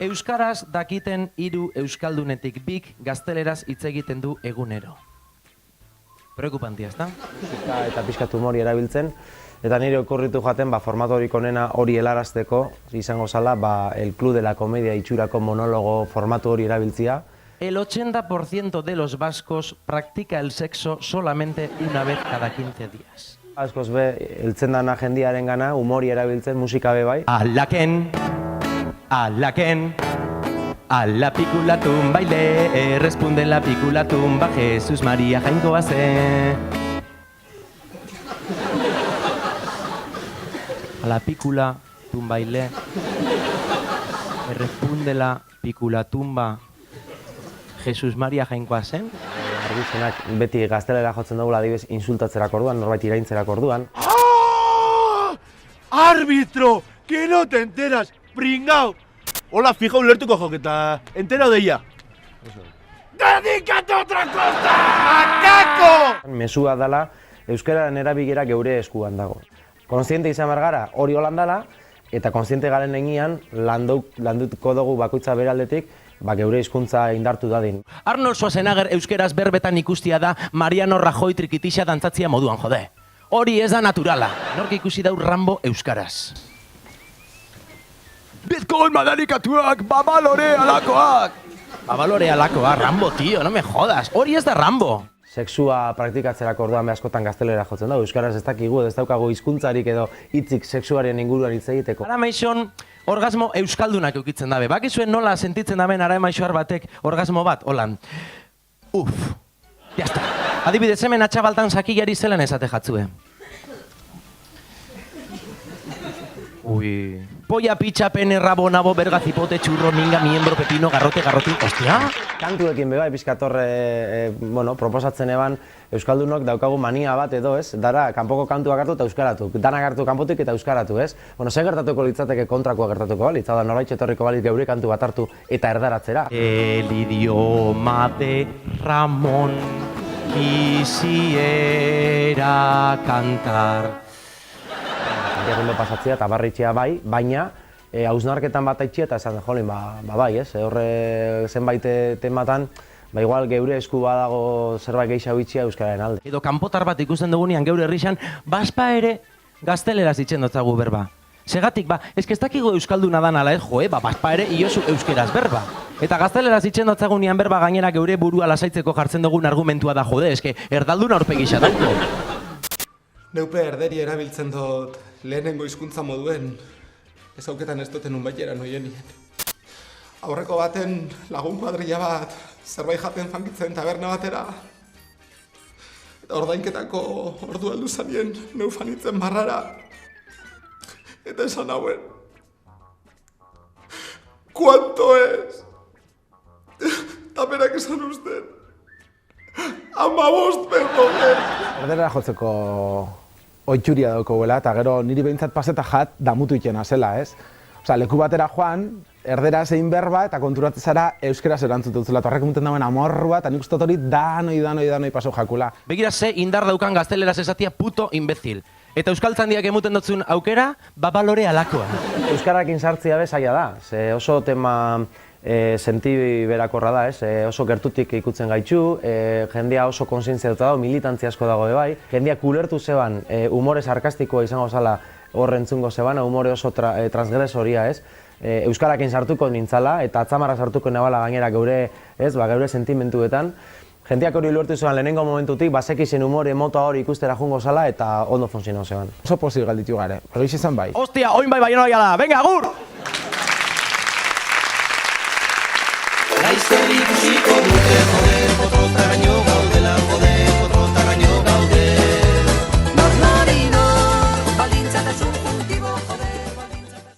Euskaraz dakiten 3 euskaldunetik 2 gazteleraz hitz egiten du egunero. Preokupantia, ezta? Eta pixkat humori erabiltzen. Eta nire okurritu jaten, formatorik onena hori helarazteko, izango zala, el Club de la Comedia itxurako monologo formatu hori erabiltzia. El 80% de los vascos practica el sexo solamente una vez cada 15 días. Askoz be, heltzen dana jendiaren gana, humori erabiltzen, musika be bai. Alaken, a la picula tumba y le responde la picula tumba, Jesús María Jainkoa ze. A la picula tumba y le responde la picula tumba, Jesús María Jainkoa zen. Argizenak beti gaztelera jotzen dugula adibidez insultatzerak orduan, norbait iraintzerak orduan. ¡Ah! ¡Árbitro! ¡Que no te enteras, pringao! Hola, fija ulertuko joketa, entero de ella. ¡Dedícate a otra cosa! ¡Macaco! Mesua dala, euskararen erabilera geure eskuan dago. Kontziente izan behar gara, hori holan dala, eta kontziente garen egian landutuko dugu bakoitza bere aldetik, geure hizkuntza indartu dadin. Arnold Schwarzenegger euskeraz berbetan ikustia da Mariano Rajoy trikitixa dantzatzia moduan, jode. Hori ez da naturala. Nork ikusi dau Rambo euskaraz. Bitcoin madarikatuak, babalore alakoak! Babalore alakoak, Rambo, tío, no me jodas. Hori ez da Rambo. Sexua praktikatzerako orduan askotan gaztelera jotzen dago. Euskaraz ez dakigu, ez daukagu hizkuntzarik edo hitzik sexuaren inguruan hitz egiteko. Ara maixon, orgasmo euskaldunak eukitzen dabe. Bakizuen nola sentitzen daben ara maixoar batek orgasmo bat, holan. Jazta. Adibidez hemen atxabaltan sakilari zelan esate jatzue. Ui. Polla, pitxa, pene, rabo, nabo, berga, zipote, txurro, minga, miembro, pepino, garrote, ostia? Kantuekin bebai, pixkator, proposatzen eban, euskaldunok daukagu mania bat edo, ez? Dara, kanpoko kantuak hartu eta euskaratu. Danak hartu kanpotik eta euskaratu, ez? Ze gertatuko litzateke kontrakoa gertatuko balitz? Hau da, norbait etorriko balitz geure kantu bat hartu eta erdaratzera. El idioma de Ramón quisiera cantar. Egundo pasatzea eta barritxea bai, baina hausnarketan bat aitxia eta esan jolin, bai, ez? Horre zenbait tematan, igual geure esku badago zerbait gehiago itxia euskararen alde. Edo kanpotar bat ikusten dugunean geure herrixan, baspa ere gazteleraz ditzen dotzagu berba. Segatik, ez dakigu euskalduna dan ala ez, baspa ere iosu euskeraz berba. Eta gazteleraz ditzen dotzagunean berba gainera geure burua lasaitzeko jartzen dugun argumentua da, erdalduna aurpegisa dauko. Neupe erderi erabiltzen dut lehenengo hizkuntza moduen, ez auketan ez duten unbaitera noienien. Aurreko baten lagun kuadrilla bat zerbait jaten fankitzen taberna batera. Eta ordainketako ordu heldu zanien neu fanitzen barrara. Eta esan hauen. ¿Cuánto es? Eta berak esan usten. 15 perdonen. Erdera jotzeko oitxuria daukoguela, eta gero niri behintzat paseta jat damutu itxena zela, ez? Osa, leku batera joan, erdera zein berba, eta konturatzen zara euskeraz erantzutu dutzela. Eta horrek muten dauen amorrua, eta nik uste hori danoi paso jakula. Begira ze indar daukan gazteleraz esatia puto imbezil. Eta euskaltzandiak emuten dutzun aukera, babalore alakoa. Euskarakin sartzia bezaila da, ze oso tema sentiberakorra da, ez? Oso gertutik ikutzen gaitxu, jendea oso konsientzia dut dago, militantzia asko dago bai. Jendea kulertu zeban, humore sarkastikoa izango zala horrentzungo zeban, humore oso transgresoria, ez? Euskarakin sartuko nintzala, eta atzamarra sartuko nebala gainera geure sentimentuetan. Jendeak hori ulertu zeban lehenengo momentutik, bazekizen humore mota hori ikustera jungo zala, eta ondo funtzionau zeban. Oso pozik galditu gare, hori izan bai. Ostia, oin bai baino da, venga, agur! Laizzer ikusiko dute